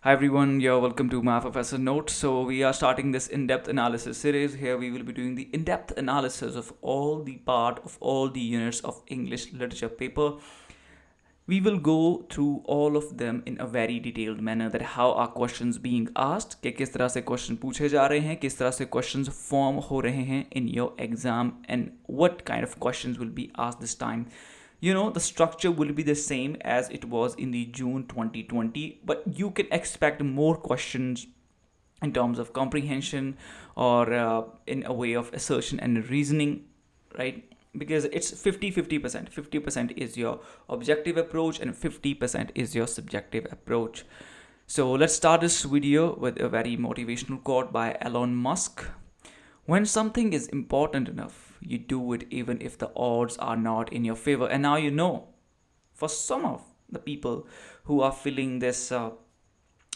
Hi everyone, you're welcome to my Professor Note. So we are starting this in-depth analysis series. Here we will be doing the in-depth analysis of all the part of all the units of English literature paper. We will go through all of them in a very detailed manner that how are questions being asked, कि किस तरह से question पूछे जा रहे हैं, किस तरह से क्वेश्चंस फॉर्म हो रहे हैं in your exam and what kind of questions will be asked this time. The structure will be the same as it was in the June 2020, but you can expect more questions in terms of comprehension or in a way of assertion and reasoning, right? Because it's 50-50%. 50% is your objective approach and 50% is your subjective approach. So let's start this video with a very motivational quote by Elon Musk. When something is important enough, you do it even if the odds are not in your favor. And now for some of the people who are filling this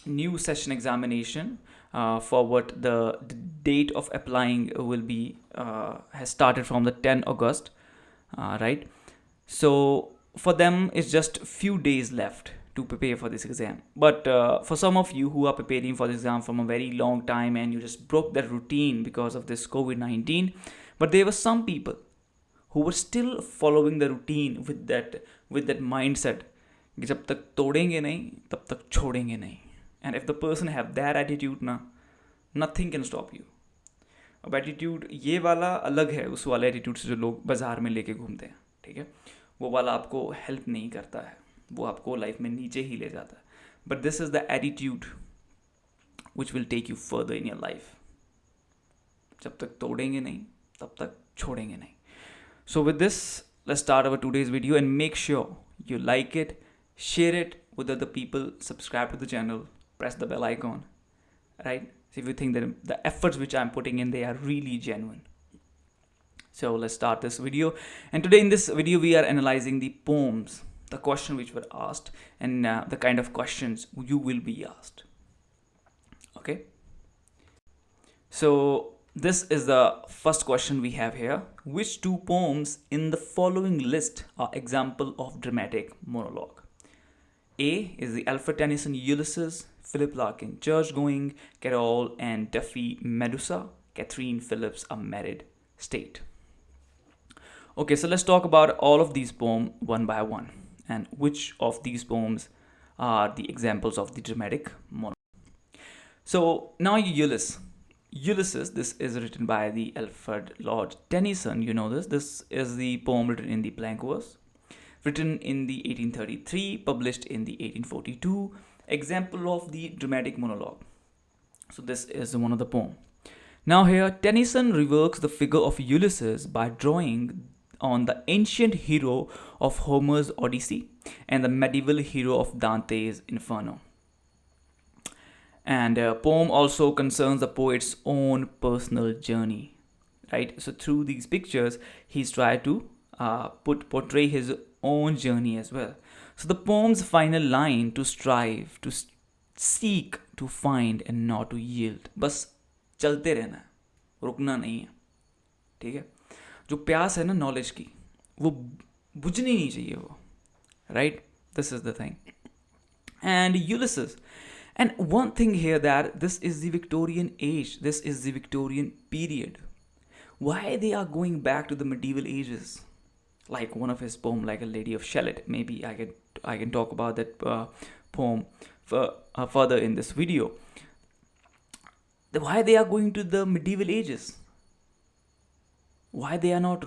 new session examination for what the date of applying will be has started from the 10 August, right? So for them it's just few days left to prepare for this exam, but for some of you who are preparing for this exam from a very long time and you just broke that routine because of this COVID-19, but there were some people who were still following the routine with that mindset कि जब तक तोड़ेंगे नहीं तब तक छोड़ेंगे नहीं. And if the person have that attitude ना, nothing can stop you. अब एटीट्यूड ये वाला अलग है उस वाले एटीट्यूड से जो लोग बाजार में लेके घूमते हैं, ठीक है? वो वाला आपको हेल्प नहीं करता है, वो आपको लाइफ में नीचे ही ले जाता है. But this is the attitude which will take you further in your life. जब तक तोड़ेंगे नहीं तब तक छोड़ेंगे नहीं. So with this let's start our today's video and make sure you like it, share it with other people, subscribe to the channel, press the bell icon, right? So if you think that the efforts which I'm putting in, they are really genuine. So let's start this video. And today in this video, we are analyzing the poems, the question which were asked and the kind of questions you will be asked. Okay. So this is the first question we have here. Which two poems in the following list are example of dramatic monologue? A is the Alfred Tennyson Ulysses, Philip Larkin Churchgoing, Carol and Duffy Medusa, Catherine Phillips A Married State. Okay, so let's talk about all of these poems one by one and which of these poems are the examples of the dramatic monologue. So now Ulysses, this is written by the Alfred Lord Tennyson. You know this. This is the poem written in the blank verse, written in the 1833, published in the 1842, example of the dramatic monologue. So this is one of the poem. Now here, Tennyson reworks the figure of Ulysses by drawing on the ancient hero of Homer's Odyssey and the medieval hero of Dante's Inferno. And poem also concerns the poet's own personal journey, right? So through these pictures, he's tried to portray his own journey as well. So the poem's final line, to strive, to seek, to find and not to yield. बस चलते रहना है, रुकना नहीं है, ठीक है? जो प्यास है ना नॉलेज की, वो बुझनी नहीं चाहिए वो, right? This is the thing. And Ulysses. And one thing here that this is the Victorian age, this is the Victorian period. Why they are going back to the medieval ages? Like one of his poem, like A Lady of Shalott. Maybe I can talk about that poem further in this video. Why they are going to the medieval ages? Why they are not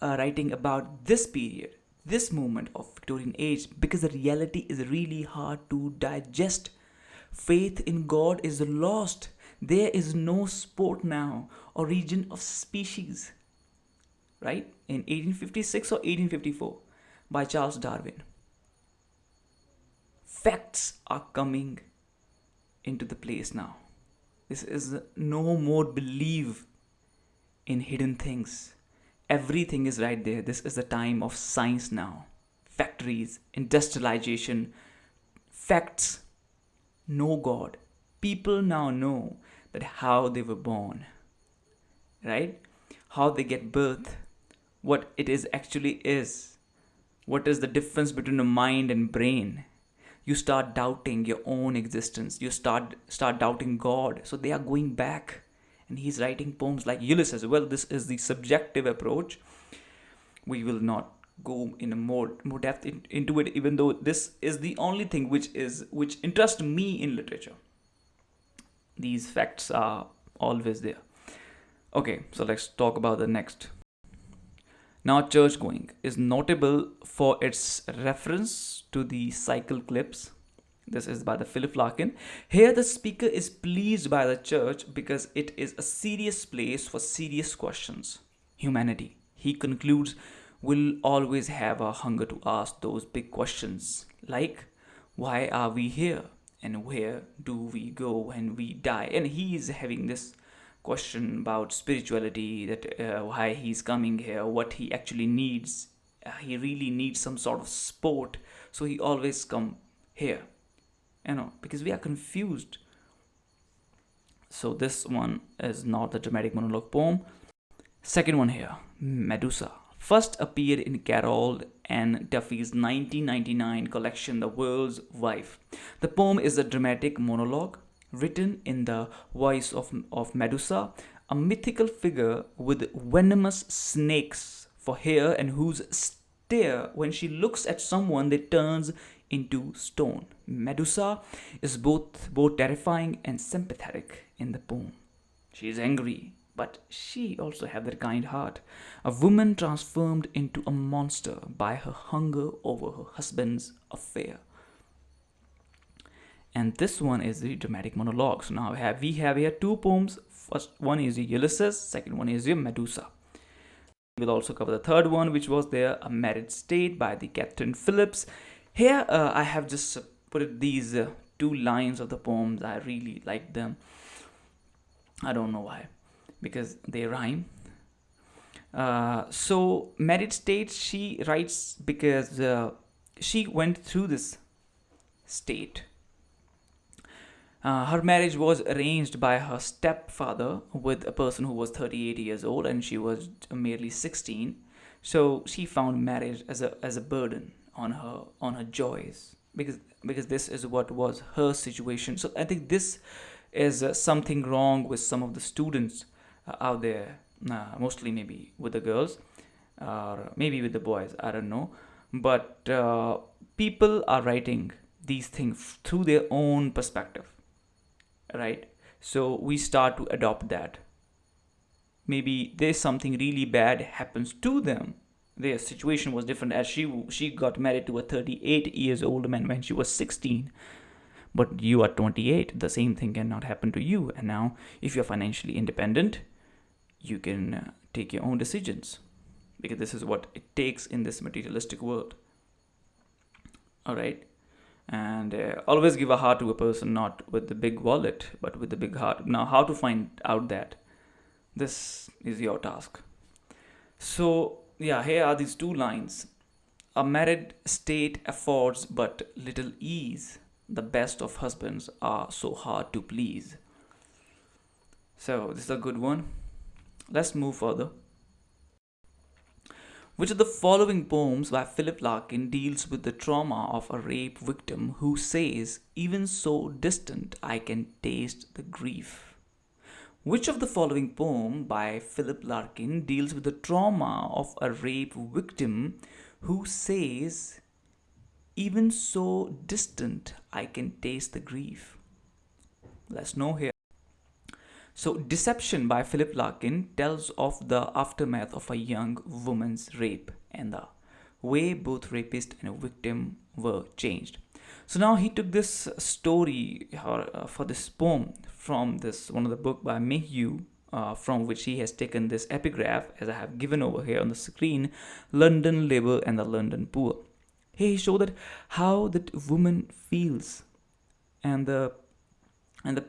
writing about this period, this moment of Victorian age? Because the reality is really hard to digest. Faith in God is lost. There is no sport now, origin of species, right? In 1856 or 1854 by Charles Darwin. Facts are coming into the place now. This is no more belief in hidden things. Everything is right there. This is the time of science now. Factories, industrialization, facts. No God. People now know that how they were born, right? How they get birth, what it is actually is, what is the difference between the mind and brain. You start doubting your own existence. You start doubting God. So they are going back, and he's writing poems like Ulysses. Well, this is the subjective approach. We will not go in a more depth into it, even though this is the only thing which interests me in literature. These facts are always there. Okay, so let's talk about the next. Now, Churchgoing is notable for its reference to the cycle clips. This is by the Philip Larkin. Here, the speaker is pleased by the church because it is a serious place for serious questions. Humanity, he concludes, will always have a hunger to ask those big questions like, why are we here? And where do we go when we die? And he is having this question about spirituality, that why he's coming here, what he actually needs. He really needs some sort of sport, so he always come here, because we are confused. So this one is not the dramatic monologue poem. Second one here, Medusa, first appeared in Carroll and Duffy's 1999 collection, The World's Wife. The poem is a dramatic monologue written in the voice of Medusa, a mythical figure with venomous snakes for hair and whose stare, when she looks at someone, they turns into stone. Medusa is both terrifying and sympathetic in the poem. She is angry, but she also has that kind heart. A woman transformed into a monster by her hunger over her husband's affair. And this one is the dramatic monologue. So now we have here two poems. First one is the Ulysses, second one is the Medusa. We'll also cover the third one, which was there, A Married State by the Catherine Phillips. Here I have just put these two lines of the poems. I really like them. I don't know why, because they rhyme. So Married State, she writes because she went through this state. Her marriage was arranged by her stepfather with a person who was 38 years old, and she was merely 16. So she found marriage as a burden on her joys, because this is what was her situation. So I think this is something wrong with some of the students out there, mostly maybe with the girls or maybe with the boys, I don't know. But people are writing these things through their own perspective, right? So we start to adopt that. Maybe there's something really bad happens to them. Their situation was different, as she got married to a 38 years old man when she was 16. But you are 28, the same thing cannot happen to you. And now, if you're financially independent, you can take your own decisions, because this is what it takes in this materialistic world. All right. And always give a heart to a person, not with the big wallet, but with the big heart. Now, how to find out that? This is your task. So, yeah, here are these two lines. A married state affords but little ease. The best of husbands are so hard to please. So, this is a good one. Let's move further. Which of the following poems by Philip Larkin deals with the trauma of a rape victim who says, even so distant, I can taste the grief? Which of the following poem by Philip Larkin deals with the trauma of a rape victim who says, even so distant, I can taste the grief? Let's know here. So, Deception by Philip Larkin tells of the aftermath of a young woman's rape and the way both rapist and victim were changed. So now he took this story for this poem from this one of the book by Mayhew, from which he has taken this epigraph, as I have given over here on the screen, London Labour and the London Poor. Here he showed that how that woman feels, and the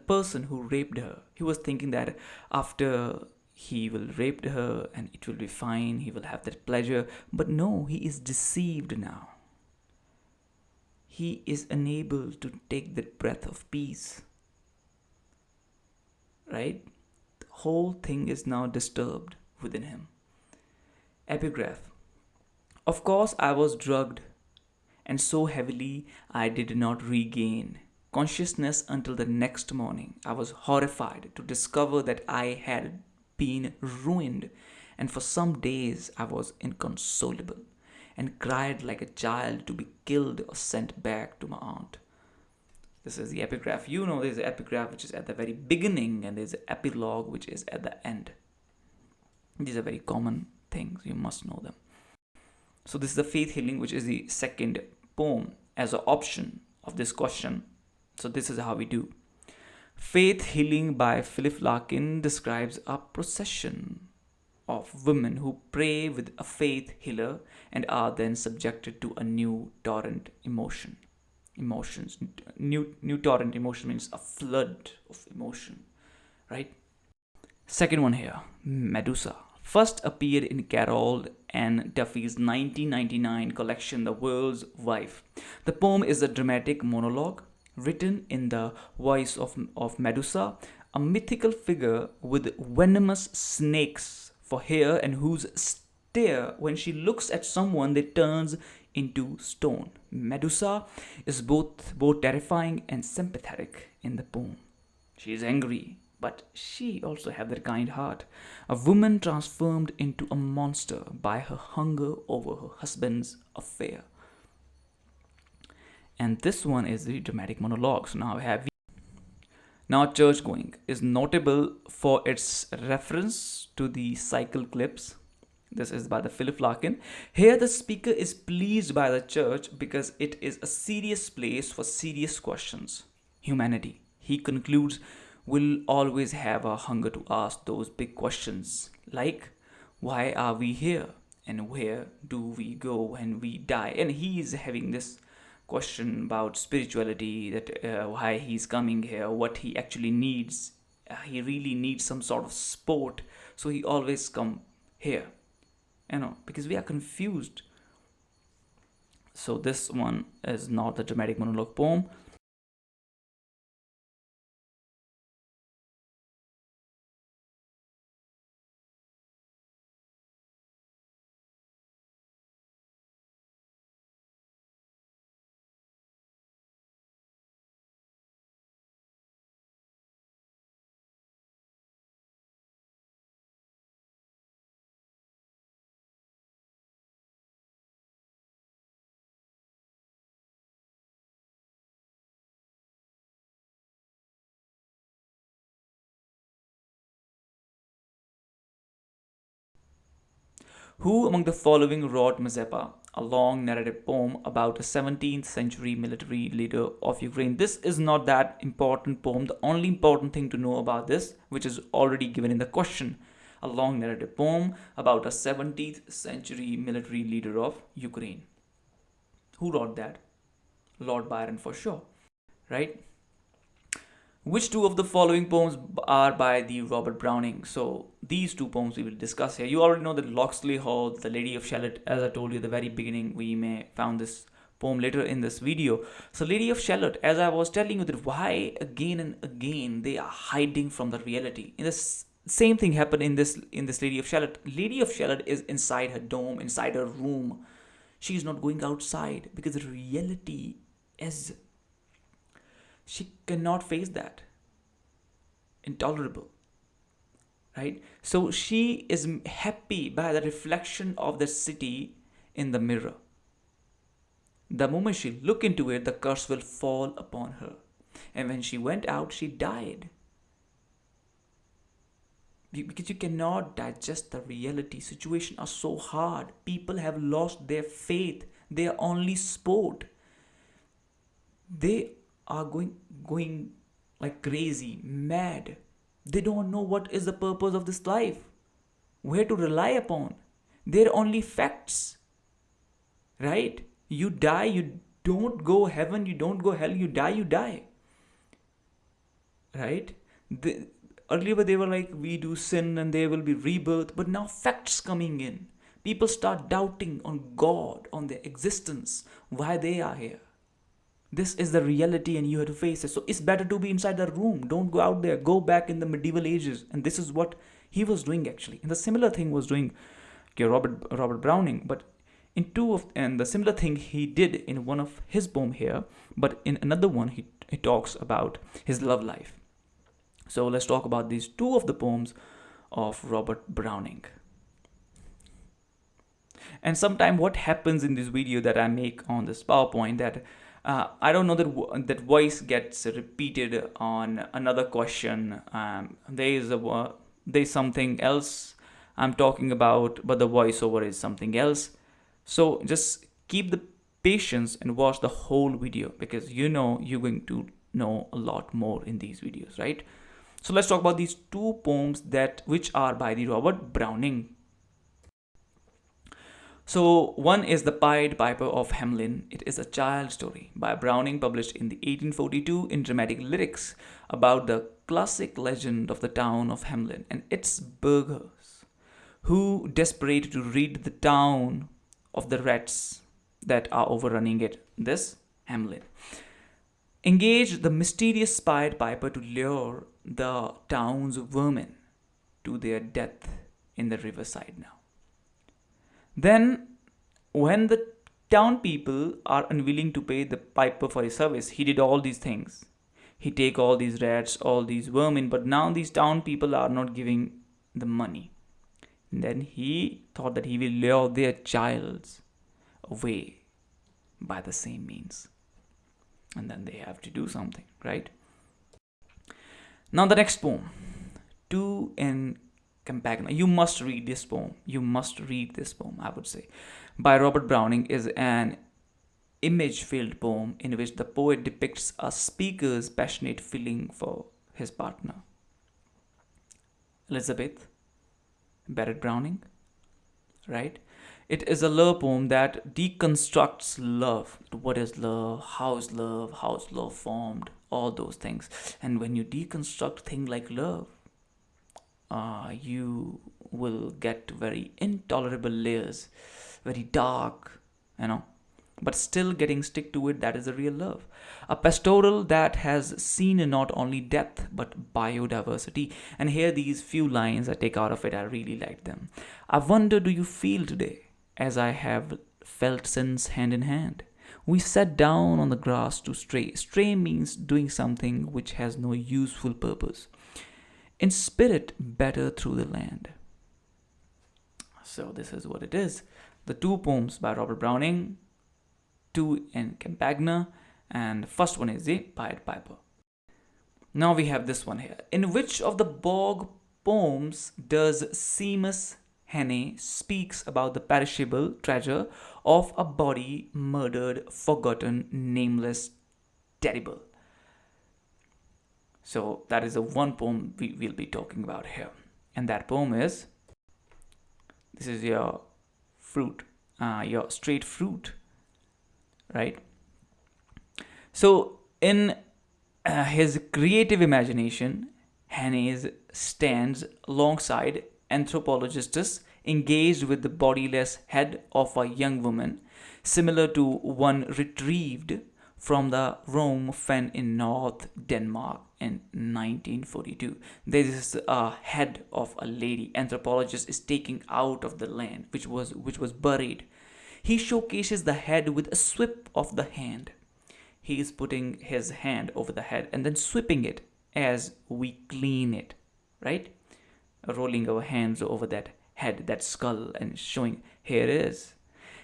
person who raped her, he was thinking that after he will rape her and it will be fine, he will have that pleasure. But no, he is deceived now. He is unable to take that breath of peace. Right? The whole thing is now disturbed within him. Epigraph. Of course, I was drugged and so heavily I did not regain consciousness until the next morning. I was horrified to discover that I had been ruined, and for some days I was inconsolable and cried like a child to be killed or sent back to my aunt. This is the epigraph. You know, there's an epigraph which is at the very beginning, and there's an epilogue which is at the end. These are very common things, you must know them. So, this is the faith healing, which is the second poem as an option of this question. So, this is how we do. Faith Healing by Philip Larkin describes a procession of women who pray with a faith healer and are then subjected to a new torrent emotions. New torrent emotion means a flood of emotion, right? Second one here, Medusa. First appeared in Carol and Duffy's 1999 collection, The World's Wife. The poem is a dramatic monologue written in the voice of Medusa, a mythical figure with venomous snakes for hair and whose stare, when she looks at someone, they turns into stone. Medusa is both terrifying and sympathetic in the poem. She is angry, but she also has that kind heart. A woman transformed into a monster by her hunger over her husband's affair. And this one is the dramatic monologue. So now Churchgoing is notable for its reference to the cycle clips. This is by the Philip Larkin. Here the speaker is pleased by the church because it is a serious place for serious questions. Humanity, he concludes, will always have a hunger to ask those big questions like, why are we here? And where do we go when we die? And he is having this question about spirituality, that why he's coming here, what he actually needs. He really needs some sort of sport, so he always come here, because we are confused. So this one is not the dramatic monologue poem. Who among the following wrote Mazeppa, a long narrative poem about a 17th century military leader of Ukraine? This is not that important poem. The only important thing to know about this, which is already given in the question, a long narrative poem about a 17th century military leader of Ukraine. Who wrote that? Lord Byron for sure, right? Which two of the following poems are by the Robert Browning? So these two poems we will discuss here. You already know that Locksley Hall, The Lady of Shalott, as I told you at the very beginning, we may found this poem later in this video. So Lady of Shalott, as I was telling you, that why again and again they are hiding from the reality. In this same thing happened in this Lady of Shalott. Lady of Shalott is inside her dome, inside her room. She is not going outside because the reality is she cannot face that. Intolerable. Right? So she is happy by the reflection of the city in the mirror. The moment she look into it, the curse will fall upon her. And when she went out, she died. Because you cannot digest the reality. Situations are so hard. People have lost their faith. They are only sport. They are going like crazy, mad. They don't know what is the purpose of this life, where to rely upon. They're only facts, right? You die, you don't go heaven, you don't go hell, you die, right? Earlier they were like, we do sin and there will be rebirth, but now facts coming in. People start doubting on God, on their existence, why they are here. This is the reality and you have to face it. So it's better to be inside the room. Don't go out there. Go back in the medieval ages. And this is what he was doing actually. And the similar thing was doing Robert Browning. But In two of and the similar thing he did in one of his poem here, but in another one he talks about his love life. So let's talk about these two of the poems of Robert Browning. And sometime what happens in this video that I make on this PowerPoint, that I don't know that that voice gets repeated on another question. There's something else I'm talking about, but the voiceover is something else. So just keep the patience and watch the whole video, because you know you're going to know a lot more in these videos, right? So let's talk about these two poems that which are by the Robert Browning. So one is The Pied Piper of Hamelin. It is a child story by Browning, published in the 1842 in dramatic lyrics, about the classic legend of the town of Hamelin and its burghers, who, desperate to rid the town of the rats that are overrunning it, this Hamelin, engage the mysterious Pied Piper to lure the town's vermin to their death in the riverside now. Then, when the town people are unwilling to pay the piper for his service, he did all these things. He take all these rats, all these vermin, but now these town people are not giving the money. And then he thought that he will lure their childs away by the same means. And then they have to do something, right? Now the next poem, Two in Campagna. You must read this poem. You must read this poem, I would say. By Robert Browning is an image-filled poem in which the poet depicts a speaker's passionate feeling for his partner. Elizabeth Barrett Browning, right? It is a love poem that deconstructs love. What is love? How is love? How is love formed? All those things. And when you deconstruct things like love, you will get very intolerable layers, very dark, but still getting stick to it. That is a real love. A pastoral that has seen not only death but biodiversity. And here these few lines I take out of it, I really like them. I wonder, do you feel today as I have felt since hand in hand we sat down on the grass to stray. Stray means doing something which has no useful purpose. In spirit, better through the land. So this is what it is. The two poems by Robert Browning, Two in Campagna, and the first one is the Pied Piper. Now we have this one here. In which of the Bog poems does Seamus Heaney speaks about the perishable treasure of a body murdered, forgotten, nameless, terrible? So that is the one poem we will be talking about here. And that poem is, this is your fruit, your straight fruit, right? So in his creative imagination, Heaney stands alongside anthropologists engaged with the bodiless head of a young woman, similar to one retrieved from the Rome fen in North Denmark in 1942. There is a head of a lady anthropologist is taking out of the land which was buried. He showcases the head with a sweep of the hand. He is putting his hand over the head and then sweeping it as we clean it, right? Rolling our hands over that head, that skull, and showing here it is.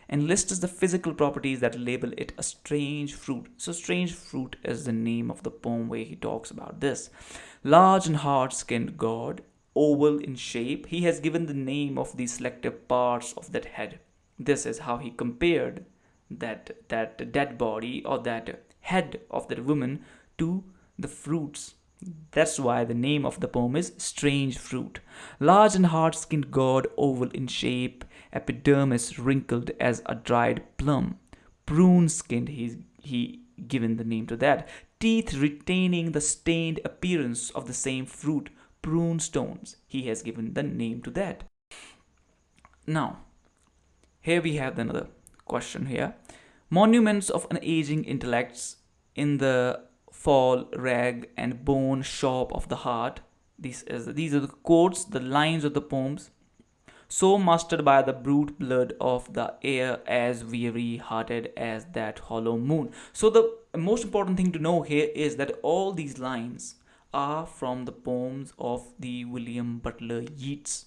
And lists the physical properties that label it a strange fruit. So strange fruit is the name of the poem where he talks about this. Large and hard-skinned god, oval in shape, he has given the name of the selective parts of that head. This is how he compared that dead body or that head of that woman to the fruits. That's why the name of the poem is Strange Fruit. Large and hard-skinned god, oval in shape, epidermis wrinkled as a dried plum. Prune-skinned, he given the name to that. Teeth retaining the stained appearance of the same fruit. Prune stones, he has given the name to that. Now, here we have another question here. Monuments of an aging intellects in the fall, rag and bone shop of the heart. These are the quotes, the lines of the poems. so mastered by the brute blood of the air, as weary hearted as that hollow moon. So, the most important thing to know here is that all these lines are from the poems of the William Butler Yeats.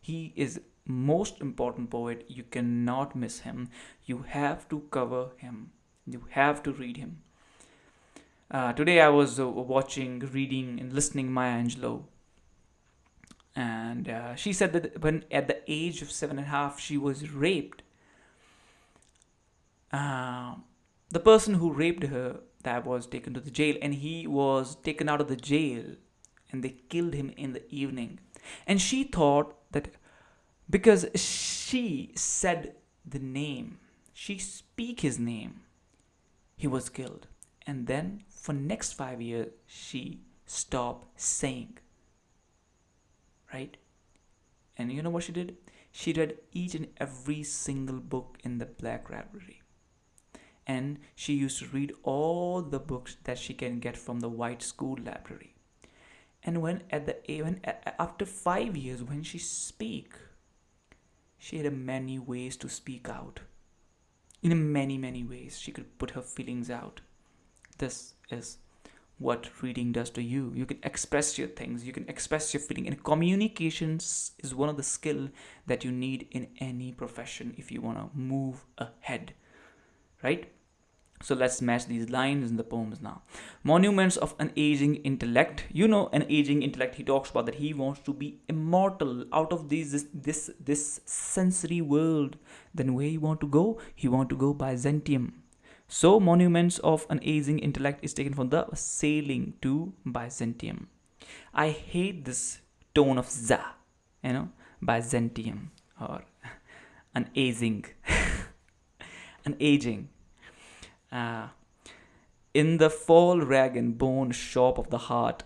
He is most important poet. You cannot miss him. You have to cover him. You have to read him. Today I was watching, reading, and listening Maya Angelou, and she said that when at the age of 7.5 she was raped. Uh, the person who raped her that was taken to the jail, and he was taken out of the jail, and they killed him in the evening. And she thought that because she said the name, she speak his name, he was killed. And then for next 5 years she stopped saying, right? And you know what she did? She read each and every single book in the Black Library. And she used to read all the books that she can get from the White School Library. And after 5 years, when she speak, she had many ways to speak out. In many ways, she could put her feelings out. This is what reading does to you. You can express your things, you can express your feeling, and communications is one of the skill that you need in any profession if you want to move ahead, right? So let's match these lines in the poems now. Monuments of an aging intellect. You know, an aging intellect, he talks about that he wants to be immortal out of this sensory world. Then where he want to go? He want to go Byzantium. So monuments of an aging intellect is taken from the sailing to Byzantium. I hate this tone of za, Byzantium, or an aging, an aging. In the fall rag and bone shop of the heart,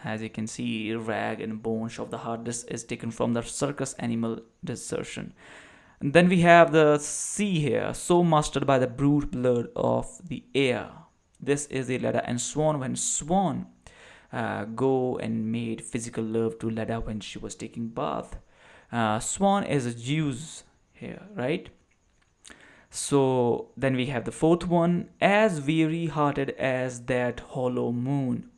as you can see, rag and bone shop of the heart, this is taken from the circus animal desertion. And then we have the sea here, so mastered by the brute blood of the air. This is the Leda and Swan. When Swan go and made physical love to Leda when she was taking bath. Swan is a Jews here, right? So then we have the fourth one, as weary-hearted as that hollow moon.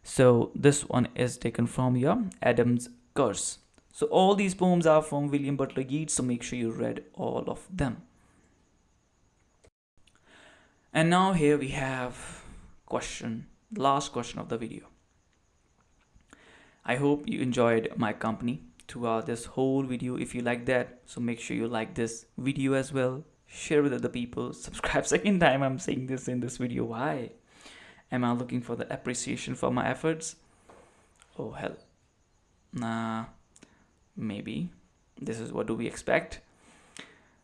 So this one is taken from Adam's Curse. So all these poems are from William Butler Yeats, so make sure you read all of them. And now here we have last question of the video. I hope you enjoyed my company throughout this whole video. If you like that, so make sure you like this video as well, share with other people, subscribe. Second time I'm saying this in this video. Why? Am I looking for the appreciation for my efforts? Oh hell, nah, maybe this is what do we expect.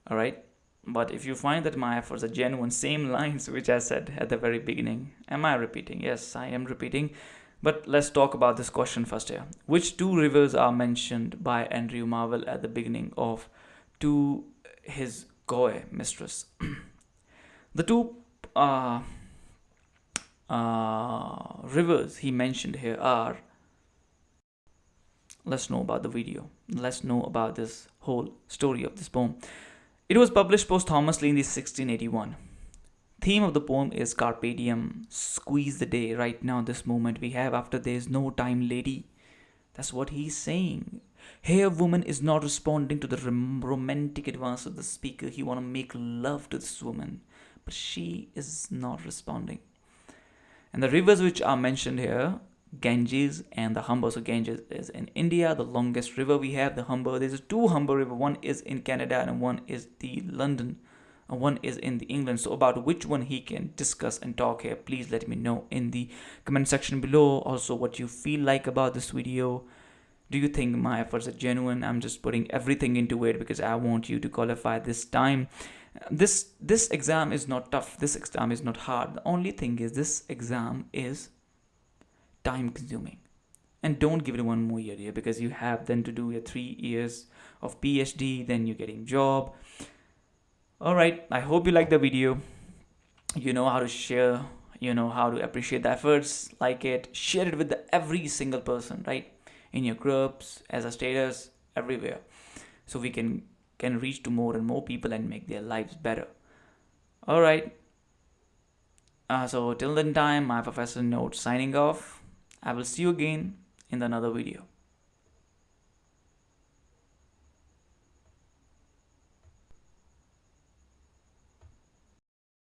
All right, but if you find that my efforts are genuine, same lines which I said at the very beginning, am I repeating? Yes, I am repeating. But let's talk about this question first here. Which two rivers are mentioned by Andrew Marvell at the beginning of To His Goy Mistress? The two rivers he mentioned here are, let's know about the video. Let's know about this whole story of this poem. It was published posthumously in the 1681. Theme of the poem is Carpe Diem, squeeze the day, right now, this moment we have, after there is no time, lady. That's what he's saying. Here, woman is not responding to the romantic advance of the speaker. He want to make love to this woman, but she is not responding. And the rivers which are mentioned here, Ganges and the Humber. So Ganges is in India, the longest river we have. The Humber, there's two Humber river. One is in Canada and one is the London. One is in the England. So about which one he can discuss and talk here, please let me know in the comment section below. Also, what you feel like about this video. Do you think my efforts are genuine? I'm just putting everything into it because I want you to qualify this time. This exam is not tough. This exam is not hard. The only thing is this exam is time consuming. And don't give it one more year here, because you have then to do your 3 years of PhD, then you're getting job. Alright, I hope you like the video. You know how to share, you know how to appreciate the efforts, like it, share it with every single person, right? In your groups, as a status, everywhere, so we can reach to more and more people and make their lives better. All right. So till then time, my Professor Note signing off. I will see you again in another video.